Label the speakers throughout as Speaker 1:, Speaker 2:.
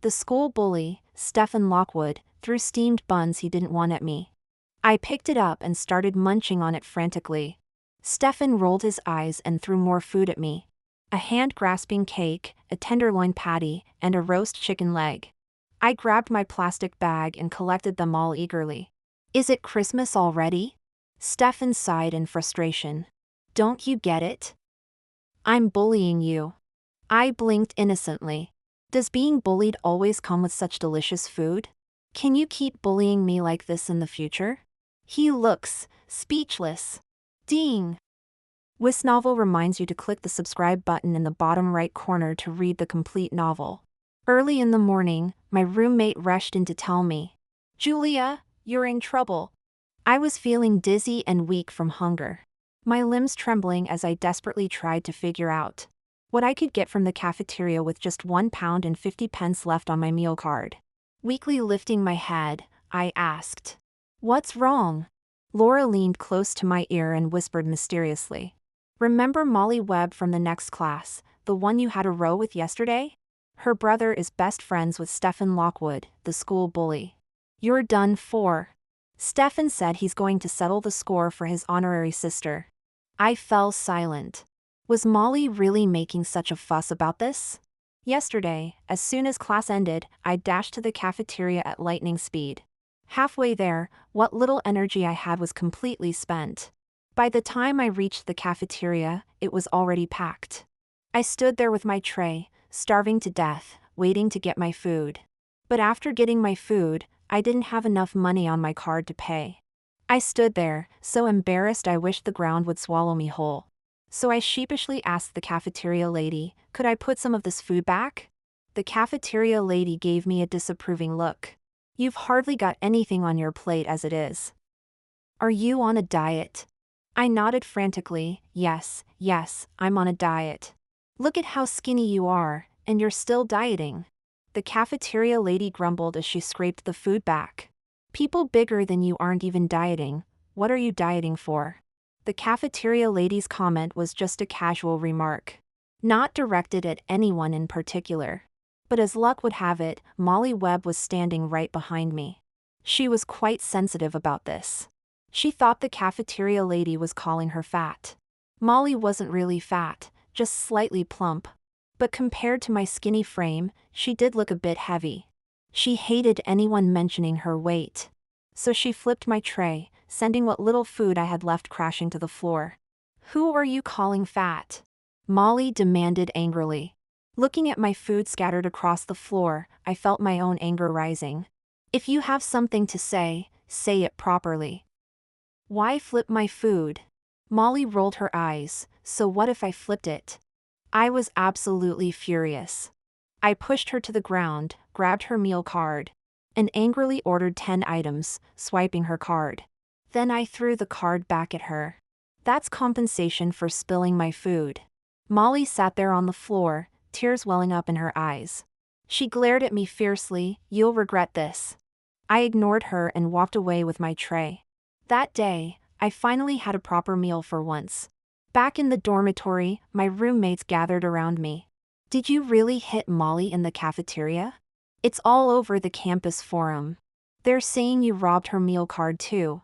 Speaker 1: The school bully, Stefan Lockwood, threw steamed buns he didn't want at me. I picked it up and started munching on it frantically. Stefan rolled his eyes and threw more food at me. A hand-grasping cake, a tenderloin patty, and a roast chicken leg. I grabbed my plastic bag and collected them all eagerly. Is it Christmas already? Stefan sighed in frustration. Don't you get it? I'm bullying you. I blinked innocently. Does being bullied always come with such delicious food? Can you keep bullying me like this in the future? He looks speechless. Ding! Wisnovel reminds you to click the subscribe button in the bottom right corner to read the complete novel. Early in the morning, my roommate rushed in to tell me, "Julia, you're in trouble." I was feeling dizzy and weak from hunger. My limbs trembling as I desperately tried to figure out what I could get from the cafeteria with just £1.50 left on my meal card. Weakly lifting my head, I asked, "What's wrong?" Laura leaned close to my ear and whispered mysteriously, "Remember Molly Webb from the next class, the one you had a row with yesterday? Her brother is best friends with Stefan Lockwood, the school bully. You're done for." Stefan said he's going to settle the score for his honorary sister. I fell silent. Was Molly really making such a fuss about this? Yesterday, as soon as class ended, I dashed to the cafeteria at lightning speed. Halfway there, what little energy I had was completely spent. By the time I reached the cafeteria, it was already packed. I stood there with my tray, starving to death, waiting to get my food. But after getting my food, I didn't have enough money on my card to pay. I stood there, so embarrassed I wished the ground would swallow me whole. So I sheepishly asked the cafeteria lady, could I put some of this food back? The cafeteria lady gave me a disapproving look. You've hardly got anything on your plate as it is. Are you on a diet? I nodded frantically, yes, I'm on a diet. Look at how skinny you are, and you're still dieting. The cafeteria lady grumbled as she scraped the food back. People bigger than you aren't even dieting. What are you dieting for? The cafeteria lady's comment was just a casual remark, not directed at anyone in particular. But as luck would have it, Molly Webb was standing right behind me. She was quite sensitive about this. She thought the cafeteria lady was calling her fat. Molly wasn't really fat, just slightly plump. But compared to my skinny frame, she did look a bit heavy. She hated anyone mentioning her weight. So she flipped my tray, sending what little food I had left crashing to the floor. Who are you calling fat? Molly demanded angrily. Looking at my food scattered across the floor, I felt my own anger rising. If you have something to say it properly. Why flip my food? Molly rolled her eyes. So what if I flipped it? I was absolutely furious. I pushed her to the ground, grabbed her meal card, and angrily ordered 10 items, swiping her card. Then I threw the card back at her. That's compensation for spilling my food. Molly sat there on the floor, tears welling up in her eyes. She glared at me fiercely, "You'll regret this." I ignored her and walked away with my tray. That day, I finally had a proper meal for once. Back in the dormitory, my roommates gathered around me. Did you really hit Molly in the cafeteria? It's all over the campus forum. They're saying you robbed her meal card too.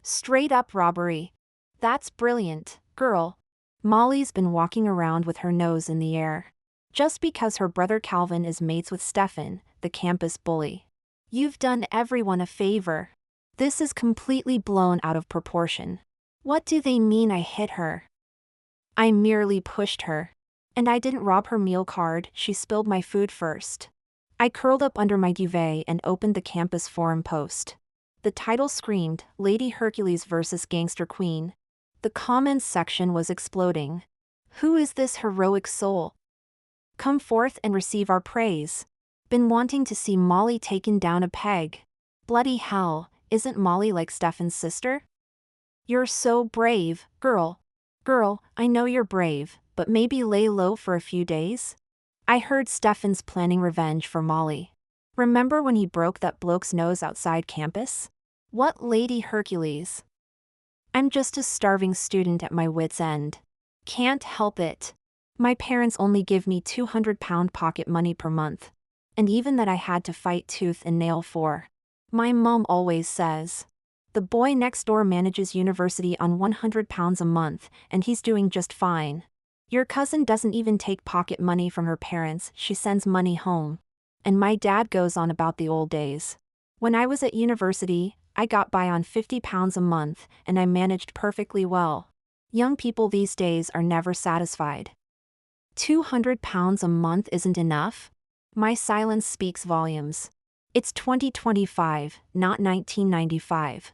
Speaker 1: Straight up robbery. That's brilliant, girl. Molly's been walking around with her nose in the air. Just because her brother Calvin is mates with Stefan, the campus bully. You've done everyone a favor. This is completely blown out of proportion. What do they mean I hit her? I merely pushed her. And I didn't rob her meal card, she spilled my food first. I curled up under my duvet and opened the campus forum post. The title screamed, Lady Hercules vs. Gangster Queen. The comments section was exploding. Who is this heroic soul? Come forth and receive our praise. Been wanting to see Molly taken down a peg. Bloody hell, isn't Molly like Stefan's sister? You're so brave, girl. Girl, I know you're brave, but maybe lay low for a few days? I heard Stefan's planning revenge for Molly. Remember when he broke that bloke's nose outside campus? What Lady Hercules? I'm just a starving student at my wit's end. Can't help it. My parents only give me £200 pocket money per month. and even that I had to fight tooth and nail for. My mom always says, "The boy next door manages university on £100 a month, and he's doing just fine. Your cousin doesn't even take pocket money from her parents, she sends money home." And my dad goes on about the old days. "When I was at university, I got by on £50 a month, and I managed perfectly well." Young people these days are never satisfied. £200 a month isn't enough? My silence speaks volumes. It's 2025, not 1995.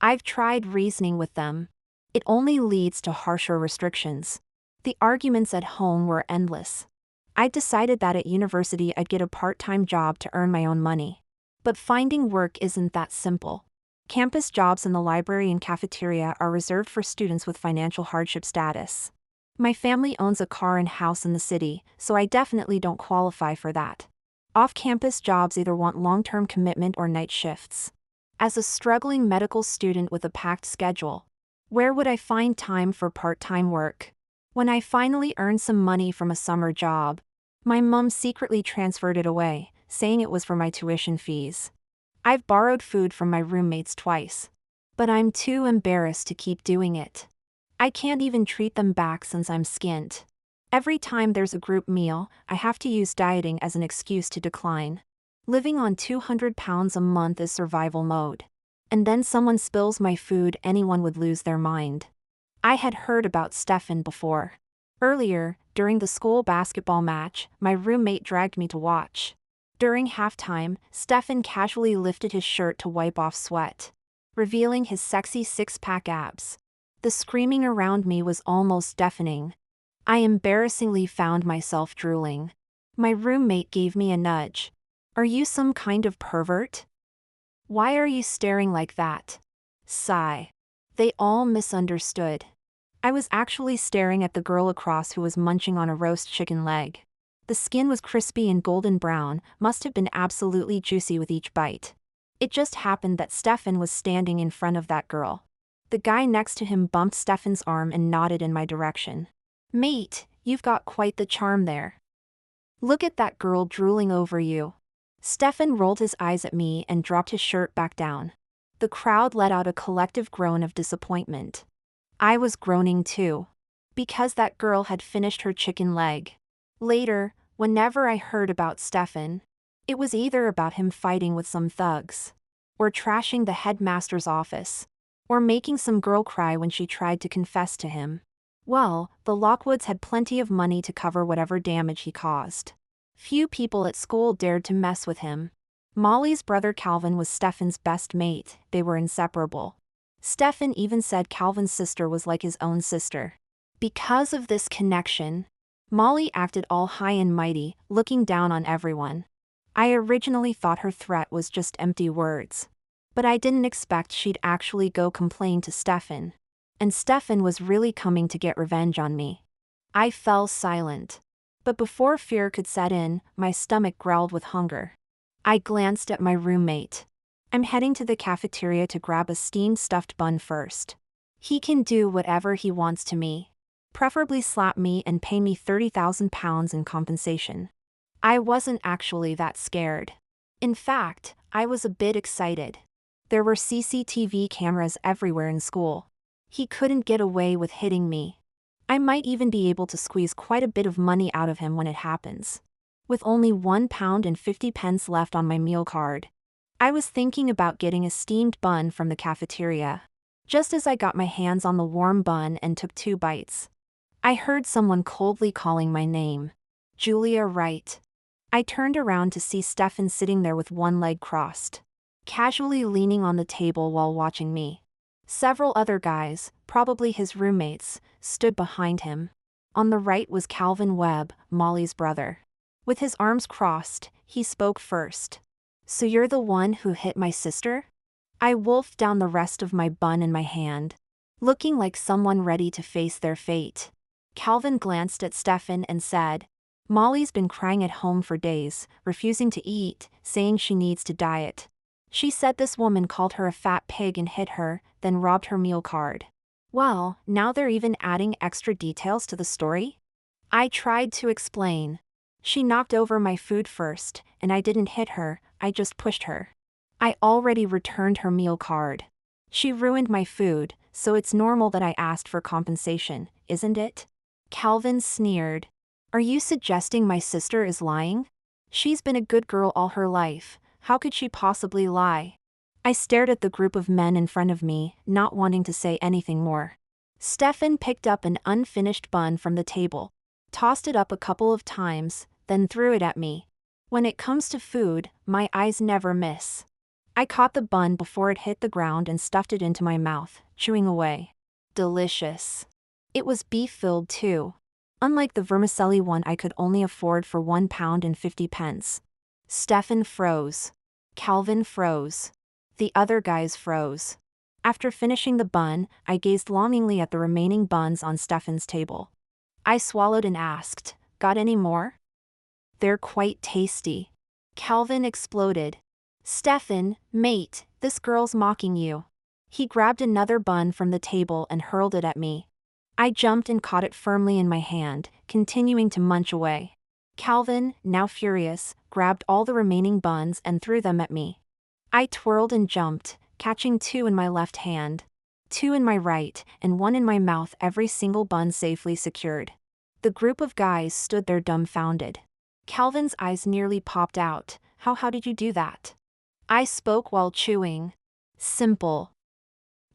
Speaker 1: I've tried reasoning with them. It only leads to harsher restrictions. The arguments at home were endless. I decided that at university I'd get a part-time job to earn my own money. But finding work isn't that simple. Campus jobs in the library and cafeteria are reserved for students with financial hardship status. My family owns a car and house in the city, so I definitely don't qualify for that. Off-campus jobs either want long-term commitment or night shifts. As a struggling medical student with a packed schedule, where would I find time for part-time work? When I finally earned some money from a summer job, my mom secretly transferred it away, saying it was for my tuition fees. I've borrowed food from my roommates twice, but I'm too embarrassed to keep doing it. I can't even treat them back since I'm skint. Every time there's a group meal, I have to use dieting as an excuse to decline. Living on £200 a month is survival mode. And then someone spills my food, anyone would lose their mind. I had heard about Stefan before. Earlier, during the school basketball match, my roommate dragged me to watch. During halftime, Stefan casually lifted his shirt to wipe off sweat, revealing his sexy six-pack abs. The screaming around me was almost deafening. I embarrassingly found myself drooling. My roommate gave me a nudge. "Are you some kind of pervert? Why are you staring like that?" Sigh. They all misunderstood. I was actually staring at the girl across who was munching on a roast chicken leg. The skin was crispy and golden brown, must have been absolutely juicy with each bite. It just happened that Stefan was standing in front of that girl. The guy next to him bumped Stefan's arm and nodded in my direction. "Mate, you've got quite the charm there. Look at that girl drooling over you." Stefan rolled his eyes at me and dropped his shirt back down. The crowd let out a collective groan of disappointment. I was groaning too, because that girl had finished her chicken leg. Later, whenever I heard about Stefan, it was either about him fighting with some thugs, or trashing the headmaster's office, or making some girl cry when she tried to confess to him. Well, the Lockwoods had plenty of money to cover whatever damage he caused. Few people at school dared to mess with him. Molly's brother Calvin was Stefan's best mate, they were inseparable. Stefan even said Calvin's sister was like his own sister. Because of this connection, Molly acted all high and mighty, looking down on everyone. I originally thought her threat was just empty words. But I didn't expect she'd actually go complain to Stefan. And Stefan was really coming to get revenge on me. I fell silent. But before fear could set in, my stomach growled with hunger. I glanced at my roommate. "I'm heading to the cafeteria to grab a steamed stuffed bun first. He can do whatever he wants to me. Preferably slap me and pay me £30,000 in compensation." I wasn't actually that scared. In fact, I was a bit excited. There were CCTV cameras everywhere in school. He couldn't get away with hitting me. I might even be able to squeeze quite a bit of money out of him when it happens. With only £1.50 left on my meal card, I was thinking about getting a steamed bun from the cafeteria. Just as I got my hands on the warm bun and took 2 bites, I heard someone coldly calling my name. "Julia Wright." I turned around to see Stefan sitting there with one leg crossed, casually leaning on the table while watching me. Several other guys, probably his roommates, stood behind him. On the right was Calvin Webb, Molly's brother. With his arms crossed, he spoke first. "So you're the one who hit my sister?" I wolfed down the rest of my bun in my hand, looking like someone ready to face their fate. Calvin glanced at Stefan and said, "Molly's been crying at home for days, refusing to eat, saying she needs to diet. She said this woman called her a fat pig and hit her, then robbed her meal card." Well, now they're even adding extra details to the story? I tried to explain. She knocked over my food first, and I didn't hit her, I just pushed her. I already returned her meal card. She ruined my food, so it's normal that I asked for compensation, isn't it? Calvin sneered. Are you suggesting my sister is lying? She's been a good girl all her life, how could she possibly lie? I stared at the group of men in front of me, not wanting to say anything more. Stefan picked up an unfinished bun from the table, tossed it up a couple of times, then threw it at me. When it comes to food, my eyes never miss. I caught the bun before it hit the ground and stuffed it into my mouth, chewing away. Delicious. It was beef-filled too. Unlike the vermicelli one I could only afford for £1.50. Stefan froze. Calvin froze. The other guys froze. After finishing the bun, I gazed longingly at the remaining buns on Stefan's table. I swallowed and asked, "Got any more?" "They're quite tasty." Calvin exploded. "Stefan, mate, this girl's mocking you." He grabbed another bun from the table and hurled it at me. I jumped and caught it firmly in my hand, continuing to munch away. Calvin, now furious, grabbed all the remaining buns and threw them at me. I twirled and jumped, catching 2 in my left hand, 2 in my right, and 1 in my mouth, every single bun safely secured. The group of guys stood there dumbfounded. Calvin's eyes nearly popped out. How did you do that?" I spoke while chewing. "Simple.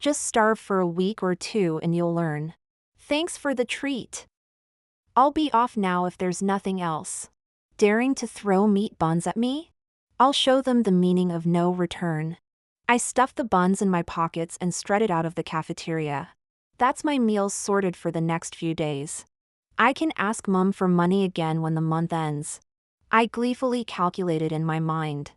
Speaker 1: Just starve for a week or 2 and you'll learn. Thanks for the treat. I'll be off now if there's nothing else." Daring to throw meat buns at me? I'll show them the meaning of no return. I stuffed the buns in my pockets and strutted out of the cafeteria. That's my meals sorted for the next few days. I can ask Mum for money again when the month ends. I gleefully calculated in my mind.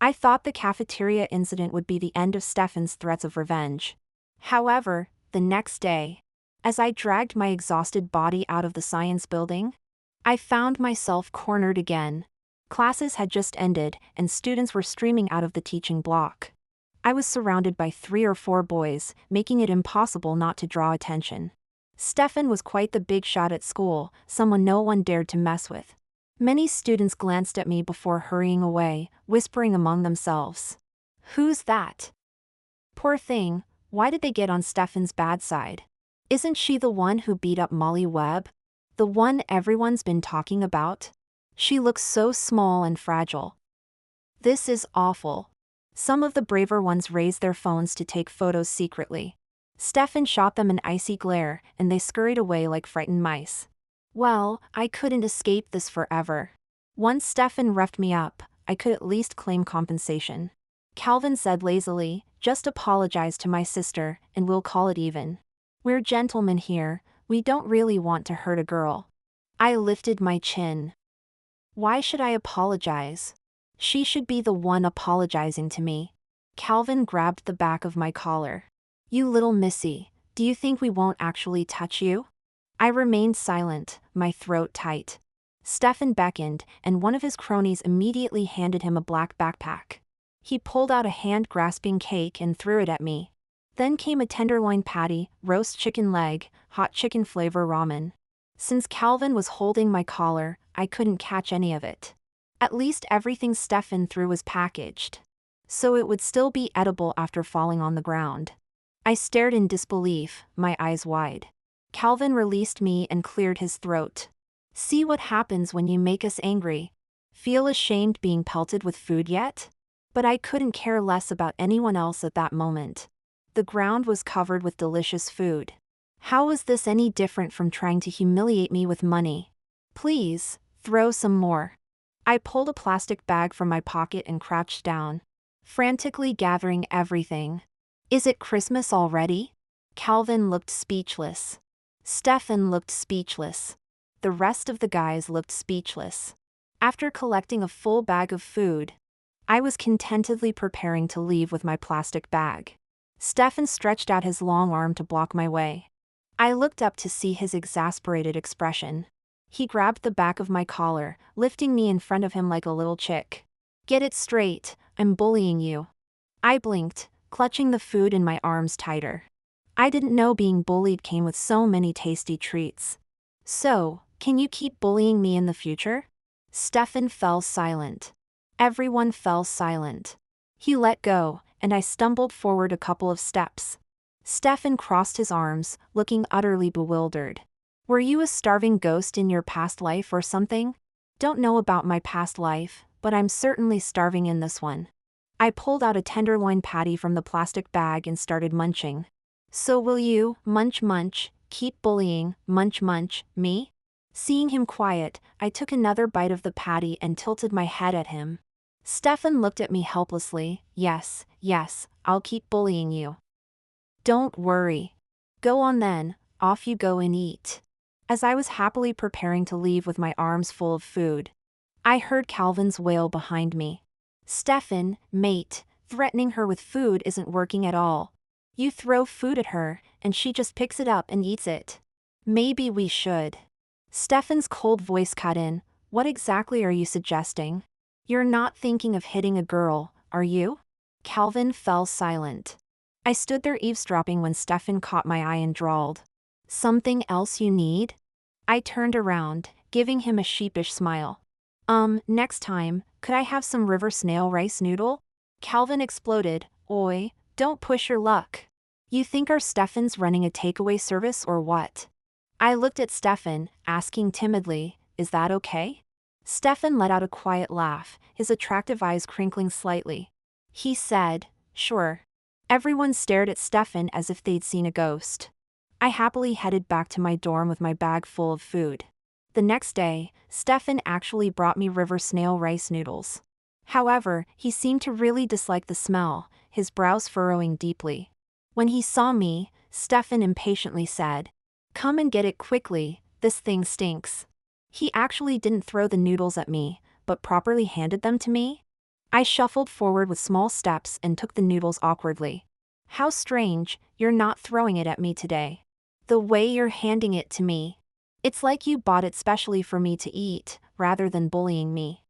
Speaker 1: I thought the cafeteria incident would be the end of Stefan's threats of revenge. However, the next day, as I dragged my exhausted body out of the science building, I found myself cornered again. Classes had just ended, and students were streaming out of the teaching block. I was surrounded by 3 or 4 boys, making it impossible not to draw attention. Stefan was quite the big shot at school, someone no one dared to mess with. Many students glanced at me before hurrying away, whispering among themselves, "Who's that? Poor thing, why did they get on Stefan's bad side? Isn't she the one who beat up Molly Webb? The one everyone's been talking about? She looks so small and fragile. This is awful." Some of the braver ones raised their phones to take photos secretly. Stefan shot them an icy glare, and they scurried away like frightened mice. Well, I couldn't escape this forever. Once Stefan roughed me up, I could at least claim compensation. Calvin said lazily, "Just apologize to my sister, and we'll call it even. We're gentlemen here, we don't really want to hurt a girl." I lifted my chin. Why should I apologize? She should be the one apologizing to me. Calvin grabbed the back of my collar. "You little missy, do you think we won't actually touch you?" I remained silent, my throat tight. Stefan beckoned, and one of his cronies immediately handed him a black backpack. He pulled out a hand-grasping cake and threw it at me. Then came a tenderloin patty, roast chicken leg, hot chicken flavor ramen. Since Calvin was holding my collar, I couldn't catch any of it. At least everything Stefan threw was packaged, so it would still be edible after falling on the ground. I stared in disbelief, my eyes wide. Calvin released me and cleared his throat. "See what happens when you make us angry. Feel ashamed being pelted with food yet?" But I couldn't care less about anyone else at that moment. The ground was covered with delicious food. How was this any different from trying to humiliate me with money? "Please, throw some more." I pulled a plastic bag from my pocket and crouched down, frantically gathering everything. "Is it Christmas already?" Calvin looked speechless. Stefan looked speechless. The rest of the guys looked speechless. After collecting a full bag of food, I was contentedly preparing to leave with my plastic bag. Stefan stretched out his long arm to block my way. I looked up to see his exasperated expression. He grabbed the back of my collar, lifting me in front of him like a little chick. "Get it straight, I'm bullying you." I blinked, clutching the food in my arms tighter. I didn't know being bullied came with so many tasty treats. "So, can you keep bullying me in the future?" Stefan fell silent. Everyone fell silent. He let go, and I stumbled forward a couple of steps. Stefan crossed his arms, looking utterly bewildered. Were you a starving ghost in your past life or something? Don't know about my past life, but I'm certainly starving in this one. I pulled out a tenderloin patty from the plastic bag and started munching. So will you, munch munch, keep bullying, munch munch, me? Seeing him quiet, I took another bite of the patty and tilted my head at him. Stefan looked at me helplessly. Yes, yes, I'll keep bullying you. Don't worry. Go on then, off you go and eat. As I was happily preparing to leave with my arms full of food, I heard Calvin's wail behind me. Stefan, mate, threatening her with food isn't working at all. You throw food at her, and she just picks it up and eats it. Maybe we should. Stefan's cold voice cut in. What exactly are you suggesting? You're not thinking of hitting a girl, are you? Calvin fell silent. I stood there eavesdropping when Stefan caught my eye and drawled. Something else you need? I turned around, giving him a sheepish smile. Next time, could I have some river snail rice noodle? Calvin exploded. Oi, don't push your luck. You think our Stefan's running a takeaway service or what? I looked at Stefan, asking timidly, is that okay? Stefan let out a quiet laugh, his attractive eyes crinkling slightly. He said, sure. Everyone stared at Stefan as if they'd seen a ghost. I happily headed back to my dorm with my bag full of food. The next day, Stefan actually brought me river snail rice noodles. However, he seemed to really dislike the smell, his brows furrowing deeply. When he saw me, Stefan impatiently said, come and get it quickly, this thing stinks. He actually didn't throw the noodles at me, but properly handed them to me. I shuffled forward with small steps and took the noodles awkwardly. How strange, you're not throwing it at me today. The way you're handing it to me. It's like you bought it specially for me to eat, rather than bullying me.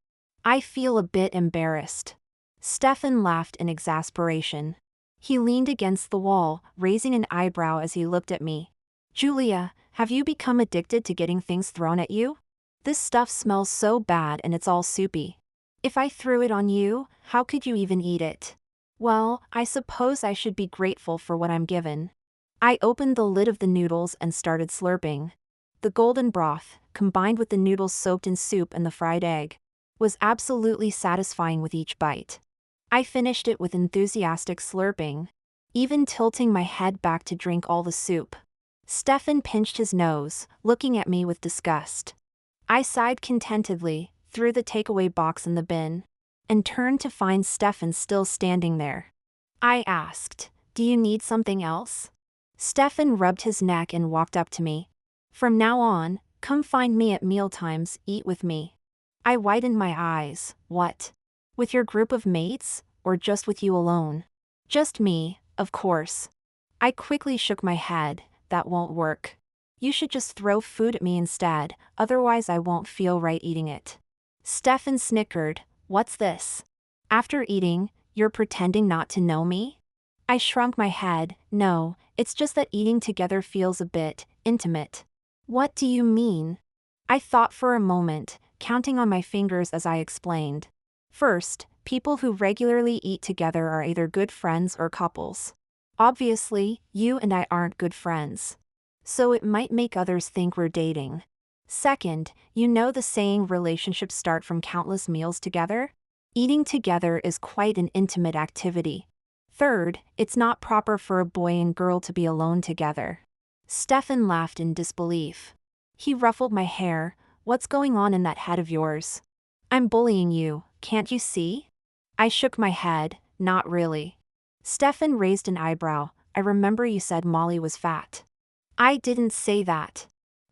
Speaker 1: I feel a bit embarrassed. Stefan laughed in exasperation. He leaned against the wall, raising an eyebrow as he looked at me. Julia, have you become addicted to getting things thrown at you? This stuff smells so bad and it's all soupy. If I threw it on you, how could you even eat it? Well, I suppose I should be grateful for what I'm given. I opened the lid of the noodles and started slurping. The golden broth, combined with the noodles soaked in soup and the fried egg, was absolutely satisfying with each bite. I finished it with enthusiastic slurping, even tilting my head back to drink all the soup. Stefan pinched his nose, looking at me with disgust. I sighed contentedly, threw the takeaway box in the bin, and turned to find Stefan still standing there. I asked, do you need something else? Stefan rubbed his neck and walked up to me. From now on, come find me at mealtimes, eat with me. I widened my eyes. What? With your group of mates, or just with you alone? Just me, of course. I quickly shook my head. That won't work. You should just throw food at me instead, otherwise I won't feel right eating it. Stefan snickered. What's this? After eating, you're pretending not to know me? I shrunk my head. No, it's just that eating together feels a bit intimate. What do you mean? I thought for a moment, counting on my fingers as I explained. First, people who regularly eat together are either good friends or couples. Obviously, you and I aren't good friends. So it might make others think we're dating. Second, you know the saying relationships start from countless meals together? Eating together is quite an intimate activity. Third, it's not proper for a boy and girl to be alone together. Stefan laughed in disbelief. He ruffled my hair. What's going on in that head of yours? I'm bullying you, can't you see? I shook my head. Not really. Stefan raised an eyebrow. I remember you said Molly was fat. I didn't say that.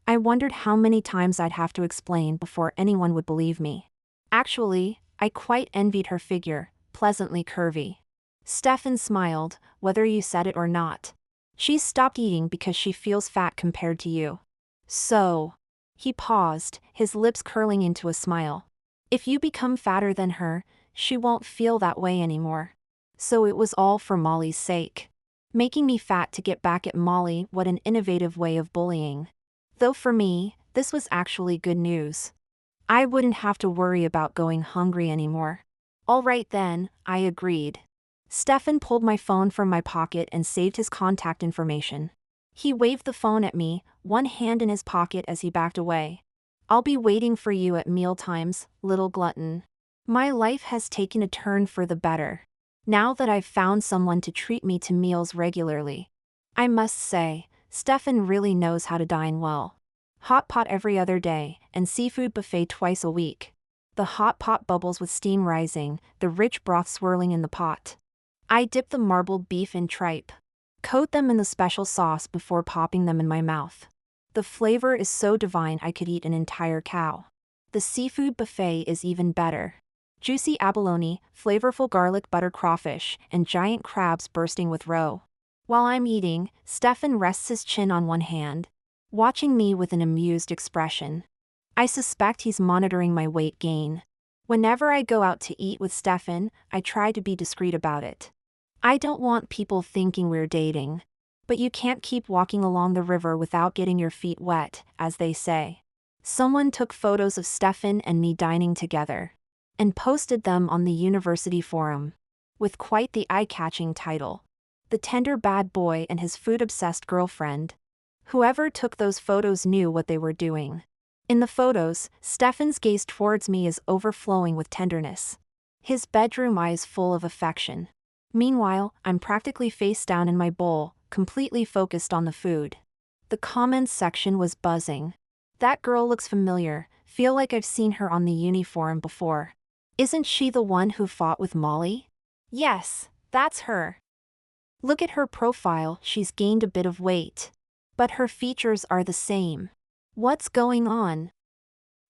Speaker 1: I wondered how many times I'd have to explain before anyone would believe me. Actually, I quite envied her figure, pleasantly curvy. Stefan smiled, whether you said it or not. She's stopped eating because she feels fat compared to you. So. He paused, his lips curling into a smile. If you become fatter than her, she won't feel that way anymore. So it was all for Molly's sake. Making me fat to get back at Molly, what an innovative way of bullying. Though for me, this was actually good news. I wouldn't have to worry about going hungry anymore. All right then, I agreed. Stefan pulled my phone from my pocket and saved his contact information. He waved the phone at me, one hand in his pocket as he backed away. I'll be waiting for you at mealtimes, little glutton. My life has taken a turn for the better. Now that I've found someone to treat me to meals regularly. I must say, Stefan really knows how to dine well. Hot pot every other day, and seafood buffet twice a week. The hot pot bubbles with steam rising, the rich broth swirling in the pot. I dip the marbled beef in tripe. Coat them in the special sauce before popping them in my mouth. The flavor is so divine I could eat an entire cow. The seafood buffet is even better. Juicy abalone, flavorful garlic butter crawfish, and giant crabs bursting with roe. While I'm eating, Stefan rests his chin on one hand, watching me with an amused expression. I suspect he's monitoring my weight gain. Whenever I go out to eat with Stefan, I try to be discreet about it. I don't want people thinking we're dating. But you can't keep walking along the river without getting your feet wet, as they say. Someone took photos of Stefan and me dining together and posted them on the university forum, with quite the eye-catching title, "The Tender Bad Boy and His Food-Obsessed Girlfriend." Whoever took those photos knew what they were doing. In the photos, Stefan's gaze towards me is overflowing with tenderness, his bedroom eyes full of affection. Meanwhile, I'm practically face down in my bowl, completely focused on the food. The comments section was buzzing. That girl looks familiar, feel like I've seen her on the uni forum before. Isn't she the one who fought with Molly? Yes, that's her. Look at her profile, she's gained a bit of weight. But her features are the same. What's going on?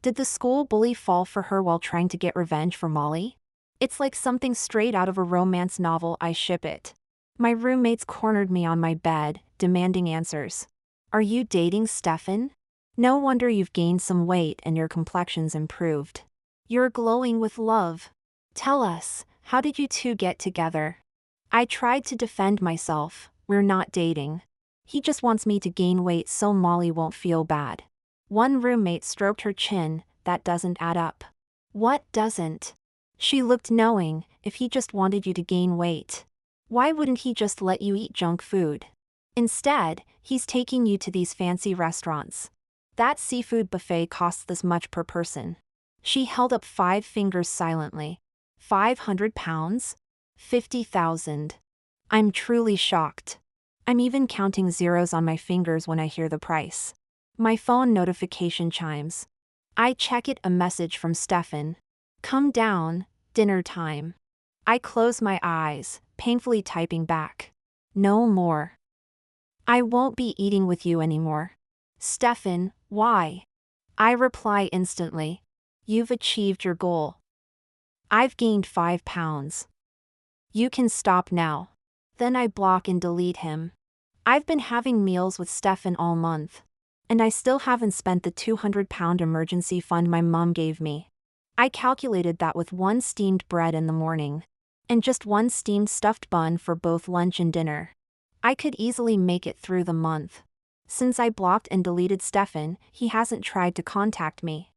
Speaker 1: Did the school bully fall for her while trying to get revenge for Molly? It's like something straight out of a romance novel. I ship it. My roommates cornered me on my bed, demanding answers. Are you dating Stefan? No wonder you've gained some weight and your complexion's improved. You're glowing with love. Tell us, how did you two get together? I tried to defend myself, we're not dating. He just wants me to gain weight so Molly won't feel bad. One roommate stroked her chin, that doesn't add up. What doesn't? She looked knowing, if he just wanted you to gain weight. Why wouldn't he just let you eat junk food? Instead, he's taking you to these fancy restaurants. That seafood buffet costs this much per person. She held up 5 fingers silently. 500 pounds? 50,000. I'm truly shocked. I'm even counting zeros on my fingers when I hear the price. My phone notification chimes. I check it, a message from Stefan. Come down, dinner time. I close my eyes, painfully typing back. No more. I won't be eating with you anymore. Stefan, why? I reply instantly. You've achieved your goal. I've gained 5 pounds. You can stop now. Then I block and delete him. I've been having meals with Stefan all month. And I still haven't spent the 200-pound emergency fund my mom gave me. I calculated that with 1 steamed bread in the morning, and just 1 steamed stuffed bun for both lunch and dinner, I could easily make it through the month. Since I blocked and deleted Stefan, he hasn't tried to contact me.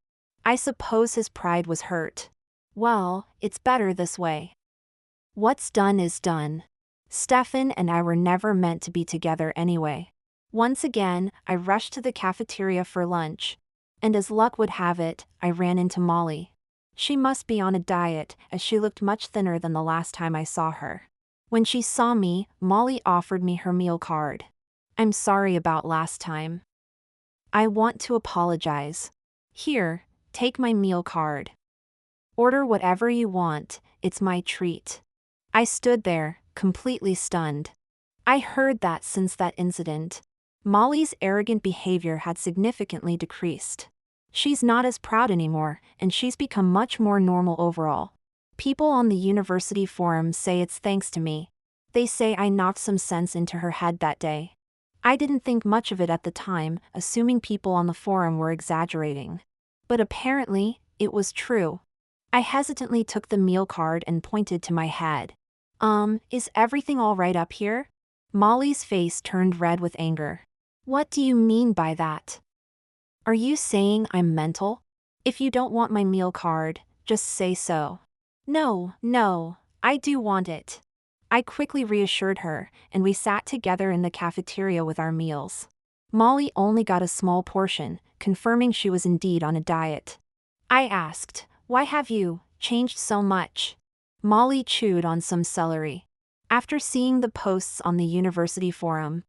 Speaker 1: I suppose his pride was hurt. Well, it's better this way. What's done is done. Stefan and I were never meant to be together anyway. Once again, I rushed to the cafeteria for lunch. And as luck would have it, I ran into Molly. She must be on a diet, as she looked much thinner than the last time I saw her. When she saw me, Molly offered me her meal card. I'm sorry about last time. I want to apologize. Here, take my meal card. Order whatever you want, it's my treat. I stood there, completely stunned. I heard that since that incident, Molly's arrogant behavior had significantly decreased. She's not as proud anymore, and she's become much more normal overall. People on the university forum say it's thanks to me. They say I knocked some sense into her head that day. I didn't think much of it at the time, assuming people on the forum were exaggerating. But apparently, it was true. I hesitantly took the meal card and pointed to my head. Is everything all right up here? Molly's face turned red with anger. What do you mean by that? Are you saying I'm mental? If you don't want my meal card, just say so. No, no, I do want it. I quickly reassured her, and we sat together in the cafeteria with our meals. Molly only got a small portion, confirming she was indeed on a diet. I asked, "Why have you changed so much?" Molly chewed on some celery. After seeing the posts on the university forum,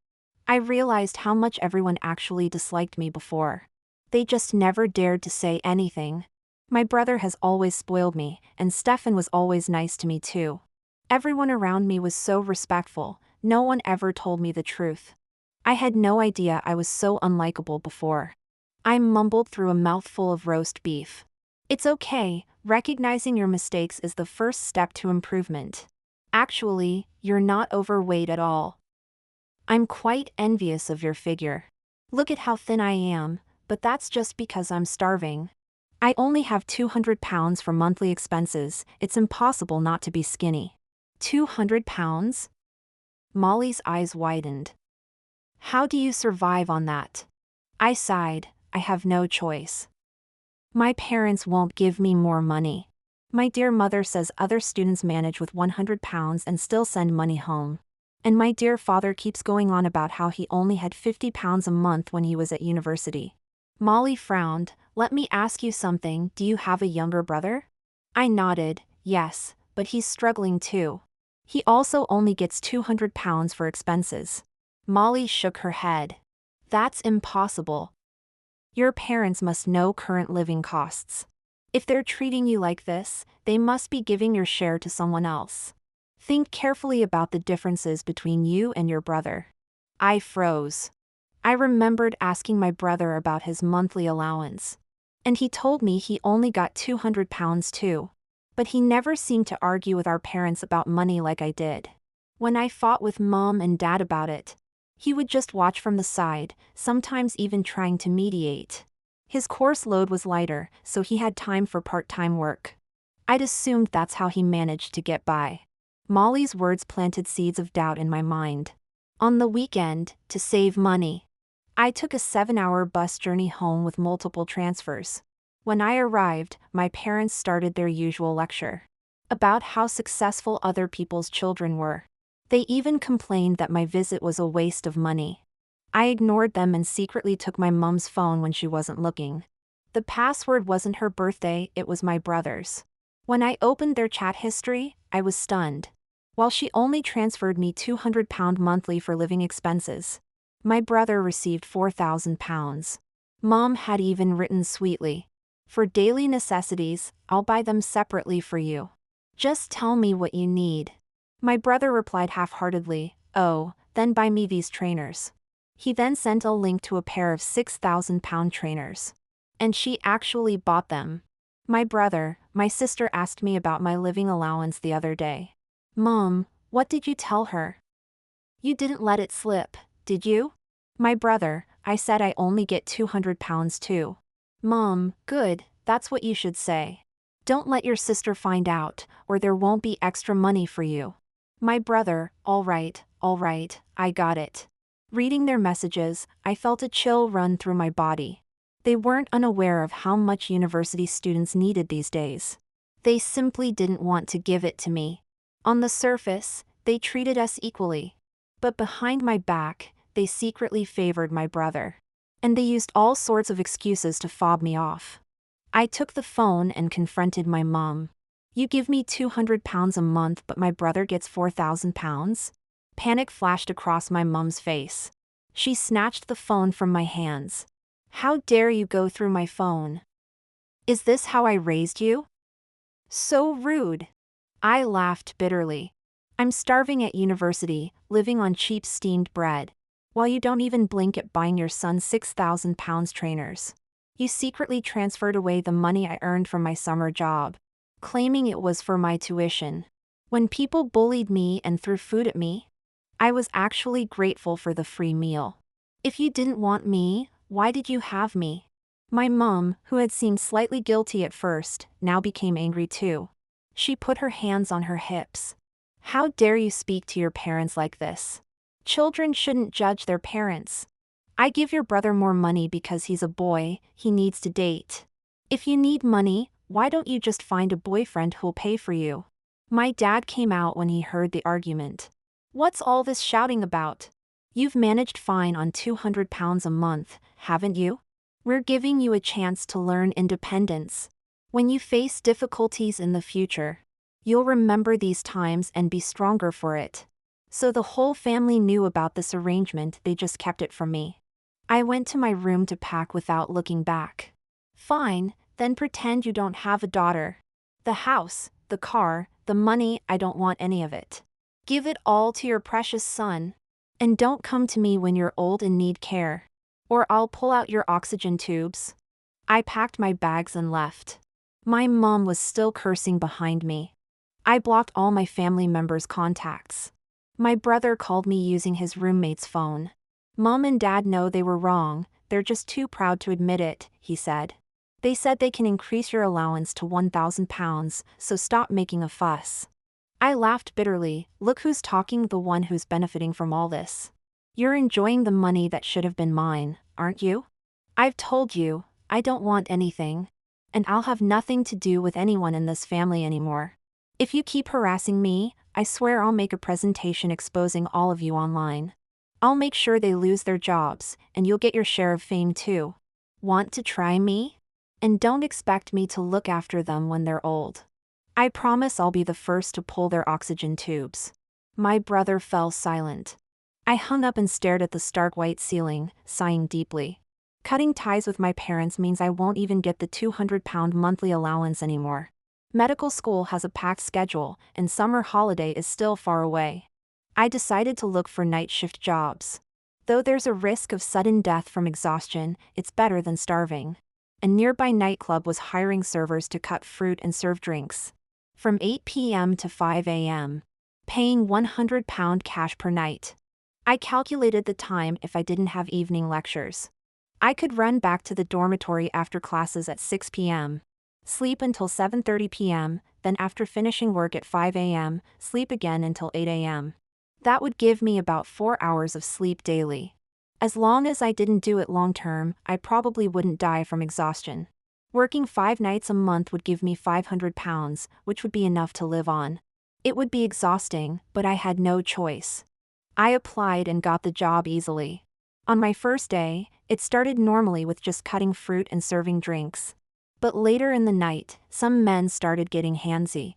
Speaker 1: I realized how much everyone actually disliked me before. They just never dared to say anything. My brother has always spoiled me, and Stefan was always nice to me too. Everyone around me was so respectful, no one ever told me the truth. I had no idea I was so unlikable before. I mumbled through a mouthful of roast beef. It's okay, recognizing your mistakes is the first step to improvement. Actually, you're not overweight at all. I'm quite envious of your figure. Look at how thin I am, but that's just because I'm starving. I only have 200 pounds for monthly expenses, it's impossible not to be skinny. 200 pounds? Molly's eyes widened. How do you survive on that? I sighed, I have no choice. My parents won't give me more money. My dear mother says other students manage with 100 pounds and still send money home. And my dear father keeps going on about how he only had 50 pounds a month when he was at university. Molly frowned. Let me ask you something, do you have a younger brother? I nodded, yes, but he's struggling too. He also only gets 200 pounds for expenses. Molly shook her head. That's impossible. Your parents must know current living costs. If they're treating you like this, they must be giving your share to someone else. Think carefully about the differences between you and your brother. I froze. I remembered asking my brother about his monthly allowance. And he told me he only got 200 pounds too. But he never seemed to argue with our parents about money like I did. When I fought with Mom and Dad about it, he would just watch from the side, sometimes even trying to mediate. His course load was lighter, so he had time for part-time work. I'd assumed that's how he managed to get by. Molly's words planted seeds of doubt in my mind. On the weekend, to save money, I took a 7-hour bus journey home with multiple transfers. When I arrived, my parents started their usual lecture about how successful other people's children were. They even complained that my visit was a waste of money. I ignored them and secretly took my mom's phone when she wasn't looking. The password wasn't her birthday, it was my brother's. When I opened their chat history, I was stunned. While she only transferred me 200 pounds monthly for living expenses, my brother received 4,000 pounds. Mom had even written sweetly, "For daily necessities, I'll buy them separately for you. Just tell me what you need." My brother replied half-heartedly, "Oh, then buy me these trainers." He then sent a link to a pair of 6,000-pound trainers. And she actually bought them. My sister asked me about my living allowance the other day. "Mom, what did you tell her?" "You didn't let it slip, did you?" "My brother, I said I only get 200 pounds too." "Mom, good, that's what you should say. Don't let your sister find out, or there won't be extra money for you." My brother, all right, I got it." Reading their messages, I felt a chill run through my body. They weren't unaware of how much university students needed these days. They simply didn't want to give it to me. On the surface, they treated us equally. But behind my back, they secretly favored my brother. And they used all sorts of excuses to fob me off. I took the phone and confronted my mom. "You give me 200 pounds a month but my brother gets 4,000 pounds? Panic flashed across my mom's face. She snatched the phone from my hands. "How dare you go through my phone? Is this how I raised you? So rude." I laughed bitterly. "I'm starving at university, living on cheap steamed bread, while you don't even blink at buying your son 6,000 pounds trainers. You secretly transferred away the money I earned from my summer job, claiming it was for my tuition. When people bullied me and threw food at me, I was actually grateful for the free meal. If you didn't want me, why did you have me?" My mom, who had seemed slightly guilty at first, now became angry too. She put her hands on her hips. "How dare you speak to your parents like this? Children shouldn't judge their parents. I give your brother more money because he's a boy, he needs to date. If you need money, why don't you just find a boyfriend who'll pay for you? My dad came out when he heard the argument. What's all this shouting about? You've managed fine on 200 pounds a month, haven't you? We're giving you a chance to learn independence. When you face difficulties in the future, you'll remember these times and be stronger for it. So the whole family knew about this arrangement, they just kept it from me. I went to my room to pack without looking back. Fine, then pretend you don't have a daughter. The house, the car, the money, I don't want any of it. Give it all to your precious son. And don't come to me when you're old and need care. Or I'll pull out your oxygen tubes. I packed my bags and left. My mom was still cursing behind me. I blocked all my family members' contacts. My brother called me using his roommate's phone. Mom and Dad know they were wrong, they're just too proud to admit it, he said. They said they can increase your allowance to 1,000 pounds, so stop making a fuss. I laughed bitterly. Look who's talking, the one who's benefiting from all this. You're enjoying the money that should have been mine, aren't you? I've told you, I don't want anything. And I'll have nothing to do with anyone in this family anymore. If you keep harassing me, I swear I'll make a presentation exposing all of you online. I'll make sure they lose their jobs, and you'll get your share of fame too. Want to try me? And don't expect me to look after them when they're old. I promise I'll be the first to pull their oxygen tubes. My brother fell silent. I hung up and stared at the stark white ceiling, sighing deeply. Cutting ties with my parents means I won't even get the 200-pound monthly allowance anymore. Medical school has a packed schedule, and summer holiday is still far away. I decided to look for night shift jobs. Though there's a risk of sudden death from exhaustion, it's better than starving. A nearby nightclub was hiring servers to cut fruit and serve drinks. From 8 p.m. to 5 a.m. Paying £100 cash per night. I calculated the time if I didn't have evening lectures. I could run back to the dormitory after classes at 6 p.m. Sleep until 7:30 p.m., then after finishing work at 5 a.m., sleep again until 8 a.m. That would give me about 4 hours of sleep daily. As long as I didn't do it long term, I probably wouldn't die from exhaustion. Working 5 nights a month would give me £500, which would be enough to live on. It would be exhausting, but I had no choice. I applied and got the job easily. On my first day, it started normally with just cutting fruit and serving drinks. But later in the night, some men started getting handsy.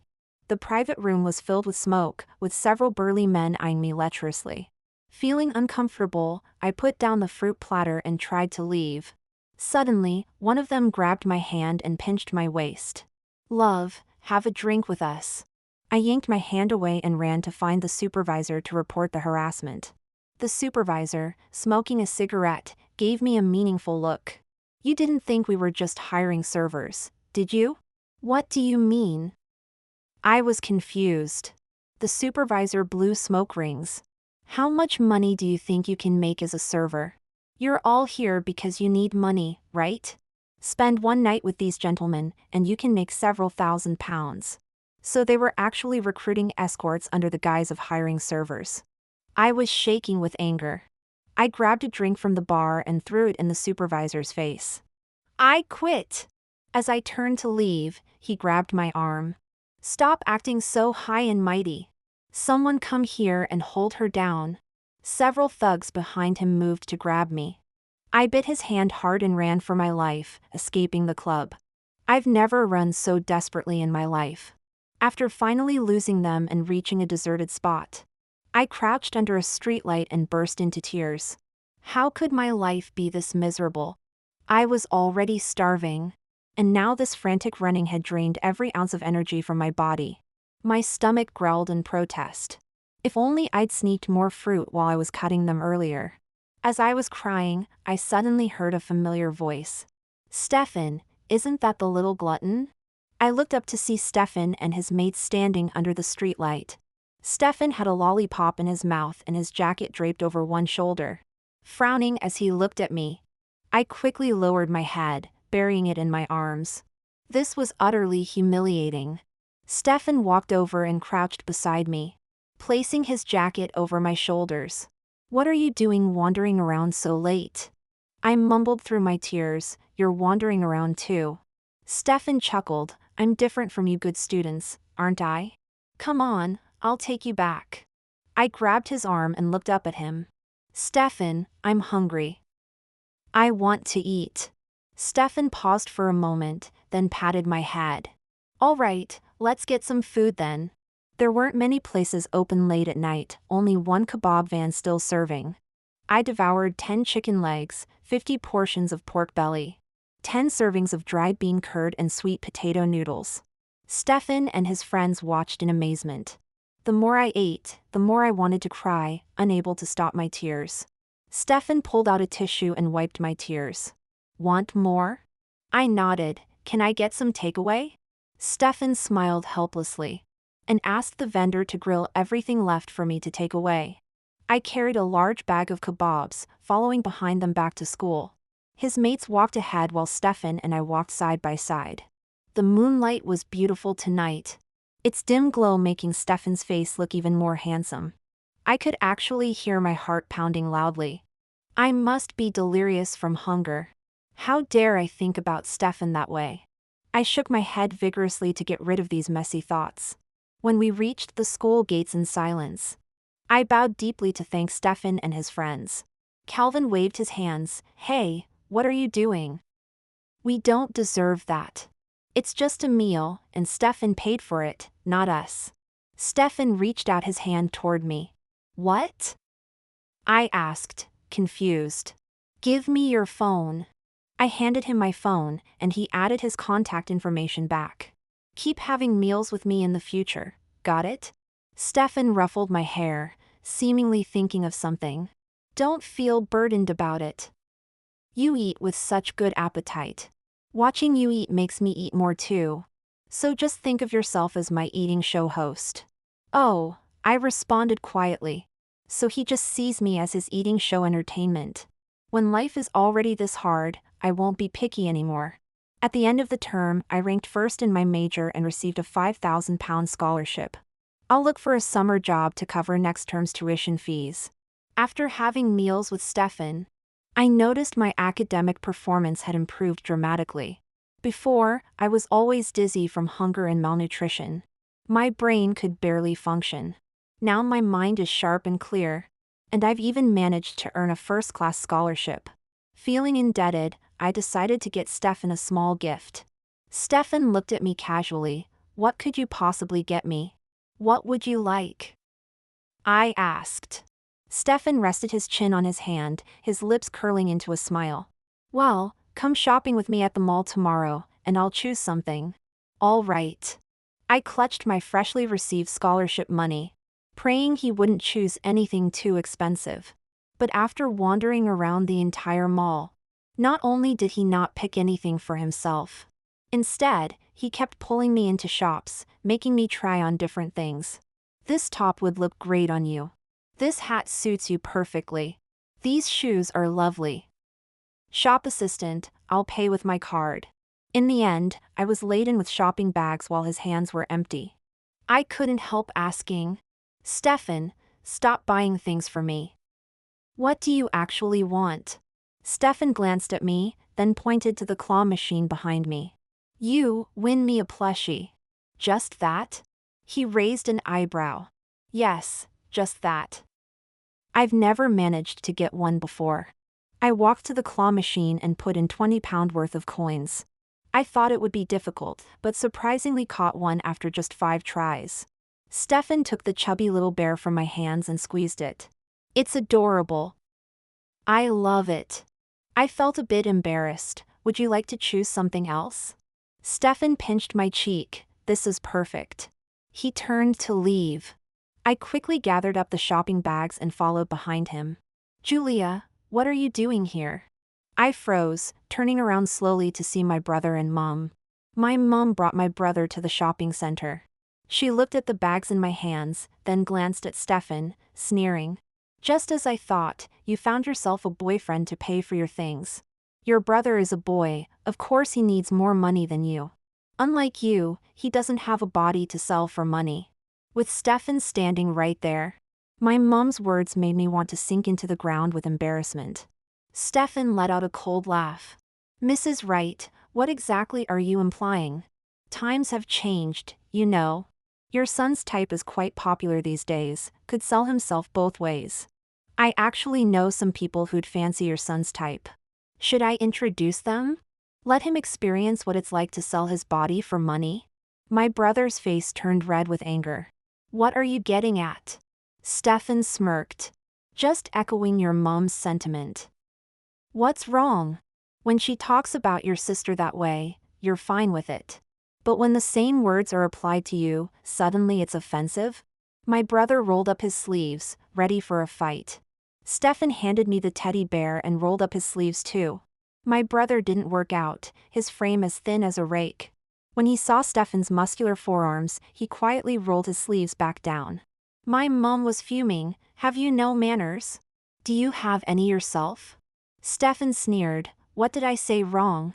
Speaker 1: The private room was filled with smoke, with several burly men eyeing me lecherously. Feeling uncomfortable, I put down the fruit platter and tried to leave. Suddenly, one of them grabbed my hand and pinched my waist. "Love, have a drink with us." I yanked my hand away and ran to find the supervisor to report the harassment. The supervisor, smoking a cigarette, gave me a meaningful look. "You didn't think we were just hiring servers, did you?" "What do you mean?" I was confused. The supervisor blew smoke rings. "How much money do you think you can make as a server? You're all here because you need money, right? Spend one night with these gentlemen, and you can make several £1,000s. So they were actually recruiting escorts under the guise of hiring servers. I was shaking with anger. I grabbed a drink from the bar and threw it in the supervisor's face. "I quit." As I turned to leave, he grabbed my arm. "Stop acting so high and mighty. Someone come here and hold her down." Several thugs behind him moved to grab me. I bit his hand hard and ran for my life, escaping the club. I've never run so desperately in my life. After finally losing them and reaching a deserted spot, I crouched under a streetlight and burst into tears. How could my life be this miserable? I was already starving. And now this frantic running had drained every ounce of energy from my body. My stomach growled in protest. If only I'd sneaked more fruit while I was cutting them earlier. As I was crying, I suddenly heard a familiar voice. "Stefan, isn't that the little glutton?" I looked up to see Stefan and his mates standing under the streetlight. Stefan had a lollipop in his mouth and his jacket draped over one shoulder. Frowning as he looked at me, I quickly lowered my head, burying it in my arms. This was utterly humiliating. Stefan walked over and crouched beside me, placing his jacket over my shoulders. "What are you doing wandering around so late?" I mumbled through my tears, "You're wandering around too." Stefan chuckled. I'm different from you good students, aren't I? Come on, I'll take you back. I grabbed his arm and looked up at him. Stefan, I'm hungry. I want to eat. Stefan paused for a moment, then patted my head. All right, let's get some food then. There weren't many places open late at night, only one kebab van still serving. I devoured 10 chicken legs, 50 portions of pork belly, 10 servings of dried bean curd and sweet potato noodles. Stefan and his friends watched in amazement. The more I ate, the more I wanted to cry, unable to stop my tears. Stefan pulled out a tissue and wiped my tears. Want more? I nodded. Can I get some takeaway? Stefan smiled helplessly and asked the vendor to grill everything left for me to take away. I carried a large bag of kebabs, following behind them back to school. His mates walked ahead while Stefan and I walked side by side. The moonlight was beautiful tonight, its dim glow making Stefan's face look even more handsome. I could actually hear my heart pounding loudly. I must be delirious from hunger. How dare I think about Stefan that way? I shook my head vigorously to get rid of these messy thoughts. When we reached the school gates in silence, I bowed deeply to thank Stefan and his friends. Calvin waved his hands. Hey, what are you doing? We don't deserve that. It's just a meal, and Stefan paid for it, not us. Stefan reached out his hand toward me. What? I asked, confused. Give me your phone. I handed him my phone, and he added his contact information back. Keep having meals with me in the future, got it? Stefan ruffled my hair, seemingly thinking of something. Don't feel burdened about it. You eat with such good appetite. Watching you eat makes me eat more too. So just think of yourself as my eating show host. Oh, I responded quietly. So he just sees me as his eating show entertainment. When life is already this hard, I won't be picky anymore. At the end of the term, I ranked first in my major and received a £5,000 scholarship. I'll look for a summer job to cover next term's tuition fees. After having meals with Stefan, I noticed my academic performance had improved dramatically. Before, I was always dizzy from hunger and malnutrition. My brain could barely function. Now my mind is sharp and clear, and I've even managed to earn a first-class scholarship. Feeling indebted, I decided to get Stefan a small gift. Stefan looked at me casually. What could you possibly get me? What would you like? I asked. Stefan rested his chin on his hand, his lips curling into a smile. Well, come shopping with me at the mall tomorrow, and I'll choose something. All right. I clutched my freshly received scholarship money, praying he wouldn't choose anything too expensive. But after wandering around the entire mall, not only did he not pick anything for himself, instead, he kept pulling me into shops, making me try on different things. This top would look great on you. This hat suits you perfectly. These shoes are lovely. Shop assistant, I'll pay with my card. In the end, I was laden with shopping bags while his hands were empty. I couldn't help asking, Stefan, stop buying things for me. What do you actually want? Stefan glanced at me, then pointed to the claw machine behind me. You win me a plushie. Just that? He raised an eyebrow. Yes, just that. I've never managed to get one before. I walked to the claw machine and put in £20 worth of coins. I thought it would be difficult, but surprisingly caught one after just 5 tries. Stefan took the chubby little bear from my hands and squeezed it. It's adorable. I love it. I felt a bit embarrassed. Would you like to choose something else? Stefan pinched my cheek. This is perfect. He turned to leave. I quickly gathered up the shopping bags and followed behind him. Julia, what are you doing here? I froze, turning around slowly to see my brother and mom. My mom brought my brother to the shopping center. She looked at the bags in my hands, then glanced at Stefan, sneering. Just as I thought, you found yourself a boyfriend to pay for your things. Your brother is a boy, of course he needs more money than you. Unlike you, he doesn't have a body to sell for money. With Stefan standing right there, my mom's words made me want to sink into the ground with embarrassment. Stefan let out a cold laugh. Mrs. Wright, What exactly are you implying? Times have changed, you know. Your son's type is quite popular these days, could sell himself both ways. I actually know some people who'd fancy your son's type. Should I introduce them? Let him experience what it's like to sell his body for money? My brother's face turned red with anger. What are you getting at? Stefan smirked. Just echoing your mom's sentiment. What's wrong? When she talks about your sister that way, you're fine with it. But when the same words are applied to you, suddenly it's offensive? My brother rolled up his sleeves, ready for a fight. Stefan handed me the teddy bear and rolled up his sleeves too. My brother didn't work out, his frame as thin as a rake. When he saw Stefan's muscular forearms, he quietly rolled his sleeves back down. My mom was fuming. Have you no manners? Do you have any yourself? Stefan sneered. What did I say wrong?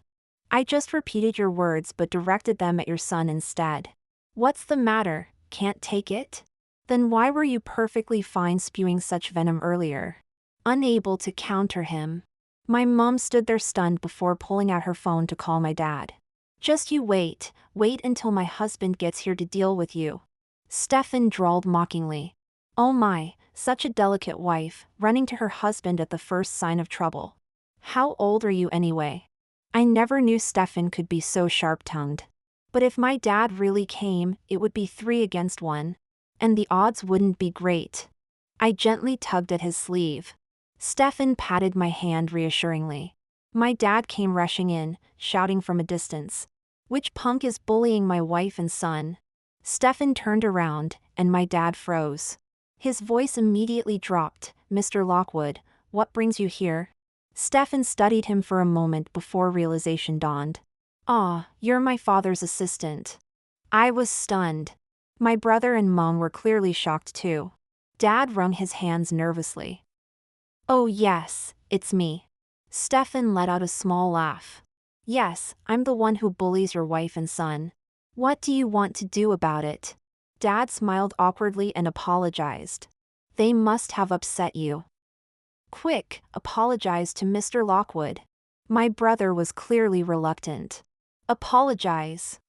Speaker 1: I just repeated your words but directed them at your son instead. What's the matter, can't take it? Then why were you perfectly fine spewing such venom earlier? Unable to counter him. My mom stood there stunned before pulling out her phone to call my dad. Just you wait until my husband gets here to deal with you. Stefan drawled mockingly. Oh my, such a delicate wife, running to her husband at the first sign of trouble. How old are you anyway? I never knew Stefan could be so sharp-tongued. But if my dad really came, it would be 3 against 1. And the odds wouldn't be great. I gently tugged at his sleeve. Stefan patted my hand reassuringly. My dad came rushing in, shouting from a distance. Which punk is bullying my wife and son? Stefan turned around, and my dad froze. His voice immediately dropped. Mr. Lockwood, what brings you here? Stefan studied him for a moment before realization dawned. Ah, you're my father's assistant. I was stunned. My brother and mom were clearly shocked too. Dad wrung his hands nervously. Oh yes, it's me. Stefan let out a small laugh. Yes, I'm the one who bullies your wife and son. What do you want to do about it? Dad smiled awkwardly and apologized. They must have upset you. Quick, apologize to Mr. Lockwood. My brother was clearly reluctant. Apologize.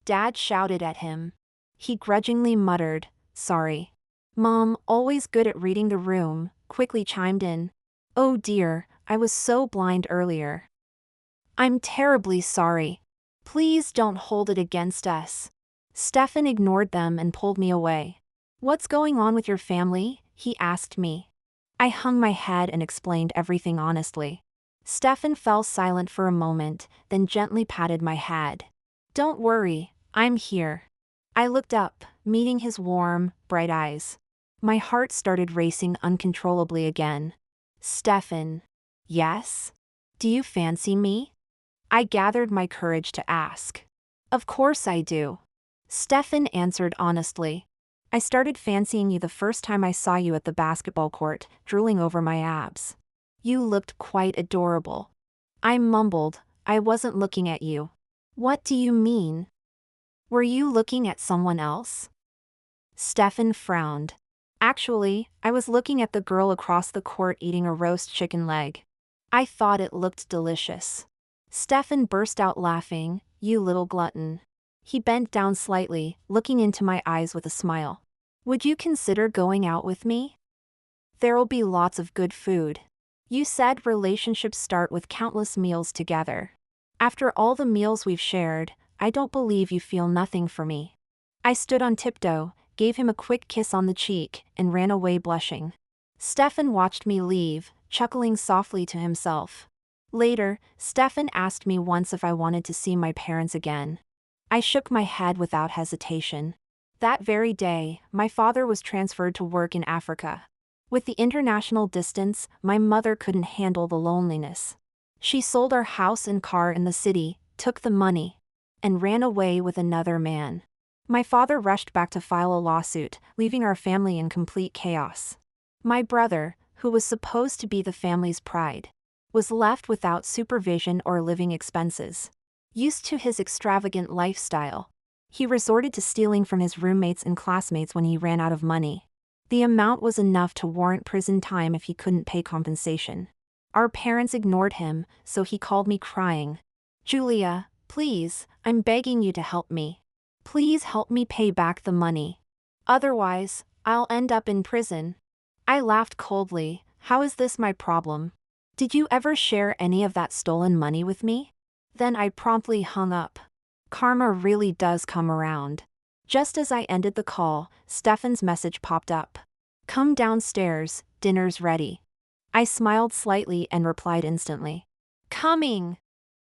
Speaker 1: Dad shouted at him. He grudgingly muttered, sorry. Mom, always good at reading the room, quickly chimed in. Oh dear, I was so blind earlier. I'm terribly sorry. Please don't hold it against us. Stefan ignored them and pulled me away. What's going on with your family? He asked me. I hung my head and explained everything honestly. Stefan fell silent for a moment, then gently patted my head. Don't worry, I'm here. I looked up, meeting his warm, bright eyes. My heart started racing uncontrollably again. Stefan. Yes? Do you fancy me? I gathered my courage to ask. Of course I do. Stefan answered honestly. I started fancying you the first time I saw you at the basketball court, drooling over my abs. You looked quite adorable. I mumbled, I wasn't looking at you. What do you mean? Were you looking at someone else? Stefan frowned. Actually, I was looking at the girl across the court eating a roast chicken leg. I thought it looked delicious. Stefan burst out laughing, you little glutton. He bent down slightly, looking into my eyes with a smile. Would you consider going out with me? There'll be lots of good food. You said relationships start with countless meals together. After all the meals we've shared, I don't believe you feel nothing for me. I stood on tiptoe, gave him a quick kiss on the cheek, and ran away blushing. Stefan watched me leave, chuckling softly to himself. Later, Stefan asked me once if I wanted to see my parents again. I shook my head without hesitation. That very day, my father was transferred to work in Africa. With the international distance, my mother couldn't handle the loneliness. She sold our house and car in the city, took the money, and ran away with another man. My father rushed back to file a lawsuit, leaving our family in complete chaos. My brother, who was supposed to be the family's pride, was left without supervision or living expenses. Used to his extravagant lifestyle, he resorted to stealing from his roommates and classmates when he ran out of money. The amount was enough to warrant prison time if he couldn't pay compensation. Our parents ignored him, so he called me crying. Julia, please, I'm begging you to help me. Please help me pay back the money. Otherwise, I'll end up in prison. I laughed coldly. How is this my problem? Did you ever share any of that stolen money with me? Then I promptly hung up. Karma really does come around. Just as I ended the call, Stefan's message popped up. Come downstairs, dinner's ready. I smiled slightly and replied instantly. Coming!